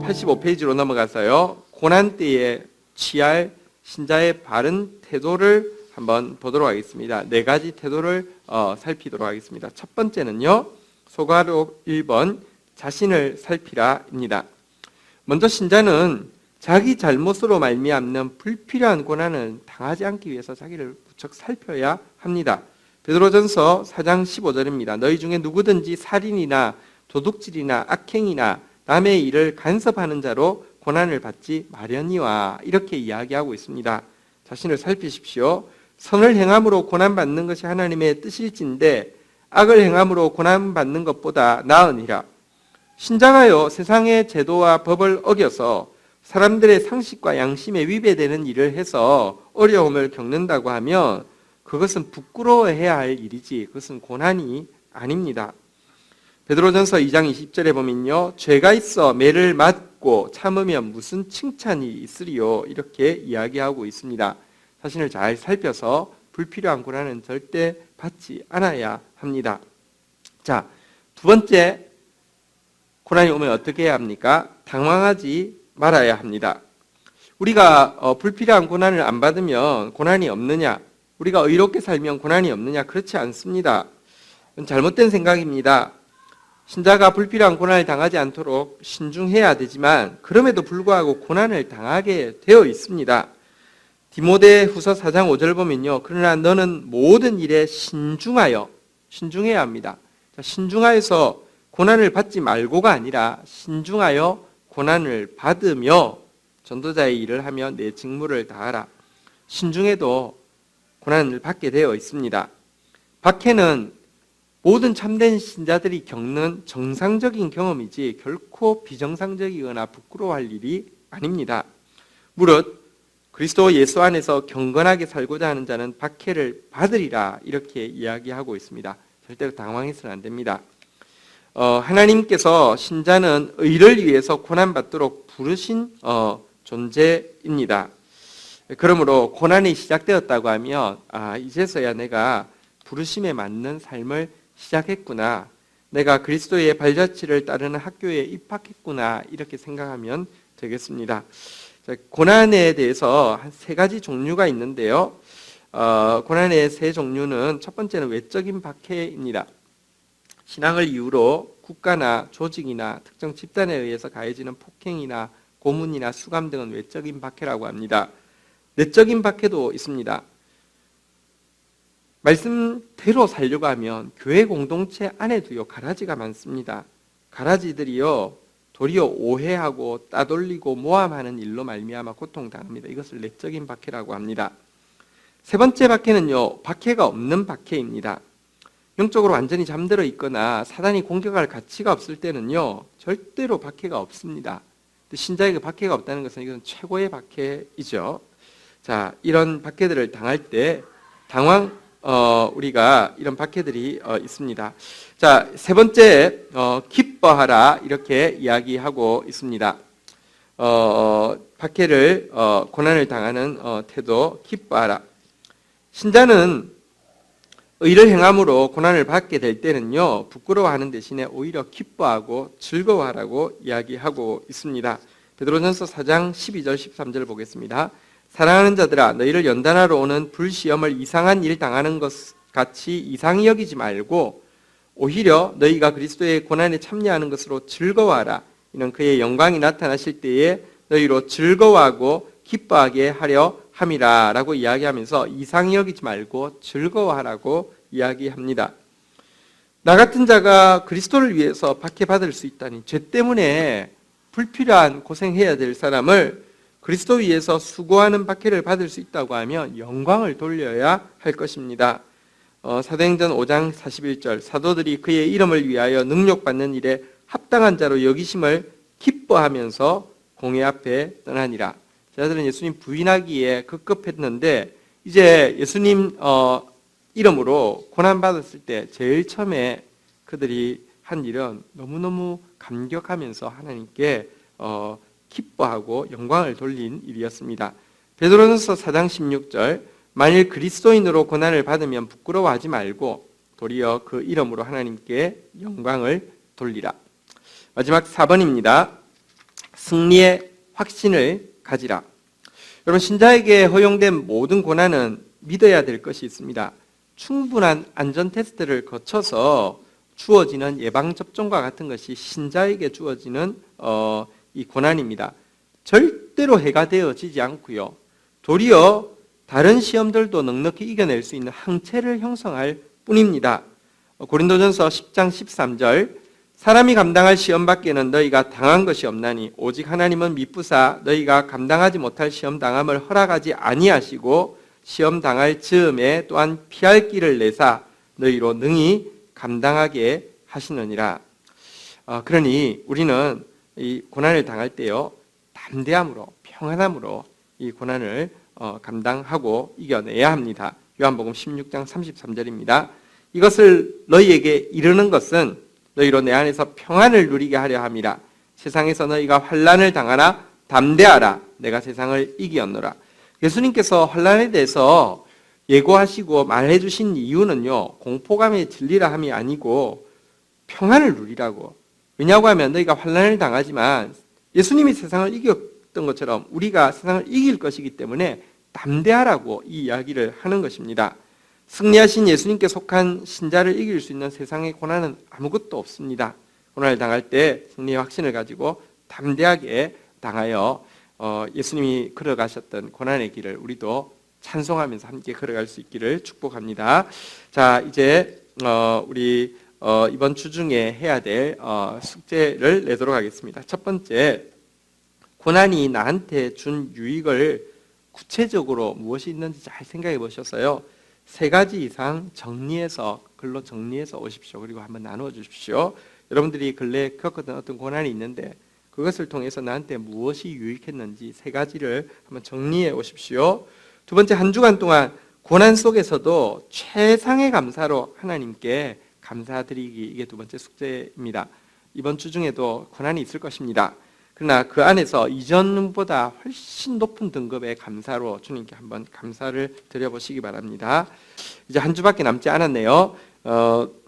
85페이지로 넘어가서요. 고난 때에 취할 신자의 바른 태도를 한번 보도록 하겠습니다. 네 가지 태도를 살피도록 하겠습니다. 첫 번째는요. 소가록 1번 자신을 살피라입니다. 먼저 신자는 자기 잘못으로 말미암는 불필요한 고난을 당하지 않기 위해서 자기를 무척 살펴야 합니다. 베드로전서 4장 15절입니다. 너희 중에 누구든지 살인이나 도둑질이나 악행이나 남의 일을 간섭하는 자로 고난을 받지 마려니와 이렇게 이야기하고 있습니다. 자신을 살피십시오. 선을 행함으로 고난받는 것이 하나님의 뜻일진데 악을 행함으로 고난받는 것보다 나으니라. 신자가요 세상의 제도와 법을 어겨서 사람들의 상식과 양심에 위배되는 일을 해서 어려움을 겪는다고 하면 그것은 부끄러워해야 할 일이지 그것은 고난이 아닙니다. 베드로전서 2장 20절에 보면요. 죄가 있어 매를 맞고 참으면 무슨 칭찬이 있으리요. 이렇게 이야기하고 있습니다. 자신을 잘 살펴서 불필요한 고난은 절대 받지 않아야 합니다. 자, 두 번째 고난이 오면 어떻게 해야 합니까? 당황하지 말아야 합니다. 우리가 불필요한 고난을 안 받으면 고난이 없느냐? 우리가 의롭게 살면 고난이 없느냐? 그렇지 않습니다. 잘못된 생각입니다. 신자가 불필요한 고난을 당하지 않도록 신중해야 되지만 그럼에도 불구하고 고난을 당하게 되어 있습니다. 디모데후서 4장 5절 보면요. 그러나 너는 모든 일에 신중해야 합니다. 신중하여서 고난을 받지 말고가 아니라 신중하여 고난을 받으며 전도자의 일을 하며 내 직무를 다하라. 신중해도 고난을 받게 되어 있습니다. 박해는 모든 참된 신자들이 겪는 정상적인 경험이지 결코 비정상적이거나 부끄러워할 일이 아닙니다. 무릇 그리스도 예수 안에서 경건하게 살고자 하는 자는 박해를 받으리라 이렇게 이야기하고 있습니다. 절대로 당황해서는 안 됩니다. 하나님께서 신자는 의를 위해서 고난받도록 부르신 존재입니다. 그러므로 고난이 시작되었다고 하면 이제서야 내가 부르심에 맞는 삶을 시작했구나. 내가 그리스도의 발자취를 따르는 학교에 입학했구나. 이렇게 생각하면 되겠습니다. 고난에 대해서 한 세 가지 종류가 있는데요. 고난의 세 종류는 첫 번째는 외적인 박해입니다. 신앙을 이유로 국가나 조직이나 특정 집단에 의해서 가해지는 폭행이나 고문이나 수감 등은 외적인 박해라고 합니다. 내적인 박해도 있습니다. 말씀대로 살려고 하면 교회 공동체 안에도요 가라지가 많습니다. 가라지들이요 도리어 오해하고 따돌리고 모함하는 일로 말미암아 고통당합니다. 이것을 내적인 박해라고 합니다. 세 번째 박해는요 박해가 없는 박해입니다. 영적으로 완전히 잠들어 있거나 사단이 공격할 가치가 없을 때는요 절대로 박해가 없습니다. 신자에게 박해가 없다는 것은 이것은 최고의 박해이죠. 자, 이런 박해들을 당할 때 우리가 이런 박해들이 있습니다. 자, 세 번째 기뻐하라 이렇게 이야기하고 있습니다. 박해를 고난을 당하는 태도 기뻐하라. 신자는 의를 행함으로 고난을 받게 될 때는요 부끄러워하는 대신에 오히려 기뻐하고 즐거워하라고 이야기하고 있습니다. 베드로전서 4장 12절 13절 보겠습니다. 사랑하는 자들아 너희를 연단하러 오는 불시험을 이상한 일 당하는 것 같이 이상히 여기지 말고 오히려 너희가 그리스도의 고난에 참여하는 것으로 즐거워하라. 이는 그의 영광이 나타나실 때에 너희로 즐거워하고 기뻐하게 하려 함이라 라고 이야기하면서 이상히 여기지 말고 즐거워하라고 이야기합니다. 나 같은 자가 그리스도를 위해서 박해받을 수 있다니 죄 때문에 불필요한 고생해야 될 사람을 그리스도 위해서 수고하는 박해를 받을 수 있다고 하면 영광을 돌려야 할 것입니다. 사도행전 5장 41절 사도들이 그의 이름을 위하여 능력받는 일에 합당한 자로 여기심을 기뻐하면서 공회 앞에 떠나니라. 제자들은 예수님 부인하기에 급급했는데 이제 예수님 이름으로 고난받았을 때 제일 처음에 그들이 한 일은 너무너무 감격하면서 하나님께 기뻐하고 영광을 돌린 일이었습니다. 베드로전서 4장 16절 만일 그리스도인으로 고난을 받으면 부끄러워하지 말고 도리어 그 이름으로 하나님께 영광을 돌리라. 마지막 4번입니다. 승리의 확신을 가지라. 여러분, 신자에게 허용된 모든 고난은 믿어야 될 것이 있습니다. 충분한 안전 테스트를 거쳐서 주어지는 예방접종과 같은 것이 신자에게 주어지는 이 고난입니다. 절대로 해가 되어지지 않고요. 도리어 다른 시험들도 넉넉히 이겨낼 수 있는 항체를 형성할 뿐입니다. 고린도전서 10장 13절, 사람이 감당할 시험 밖에는 너희가 당한 것이 없나니 오직 하나님은 미쁘사 너희가 감당하지 못할 시험 당함을 허락하지 아니하시고 시험 당할 즈음에 또한 피할 길을 내사 너희로 능히 감당하게 하시느니라. 그러니 우리는 이 고난을 당할 때요, 담대함으로 평안함으로 이 고난을 감당하고 이겨내야 합니다. 요한복음 16장 33절입니다. 이것을 너희에게 이르는 것은 너희로 내 안에서 평안을 누리게 하려 함이라. 세상에서 너희가 환난을 당하나 담대하라. 내가 세상을 이기었노라. 예수님께서 환난에 대해서 예고하시고 말해주신 이유는요, 공포감에 질리라 함이 아니고 평안을 누리라고. 왜냐고 하면 너희가 환난을 당하지만 예수님이 세상을 이겼던 것처럼 우리가 세상을 이길 것이기 때문에 담대하라고 이 이야기를 하는 것입니다. 승리하신 예수님께 속한 신자를 이길 수 있는 세상의 고난은 아무것도 없습니다. 고난을 당할 때 승리의 확신을 가지고 담대하게 당하여 예수님이 걸어가셨던 고난의 길을 우리도 찬송하면서 함께 걸어갈 수 있기를 축복합니다. 자, 이제 우리 이번 주 중에 해야 될 숙제를 내도록 하겠습니다. 첫 번째, 고난이 나한테 준 유익을 구체적으로 무엇이 있는지 잘 생각해 보셔서요, 3가지 이상 글로 정리해서 오십시오. 그리고 한번 나누어 주십시오. 여러분들이 근래에 겪었던 어떤 고난이 있는데 그것을 통해서 나한테 무엇이 유익했는지 3가지를 한번 정리해 오십시오. 두 번째, 한 주간 동안 고난 속에서도 최상의 감사로 하나님께 감사드리기, 이게 두 번째 숙제입니다. 이번 주 중에도 고난이 있을 것입니다. 그러나 그 안에서 이전보다 훨씬 높은 등급의 감사로 주님께 한번 감사를 드려보시기 바랍니다. 이제 한 주밖에 남지 않았네요.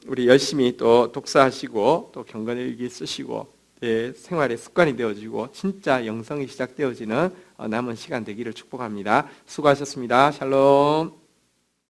우리 열심히 또 독서하시고 또 경건일기 쓰시고 생활의 습관이 되어지고 진짜 영성이 시작되어지는 남은 시간 되기를 축복합니다. 수고하셨습니다. 샬롬.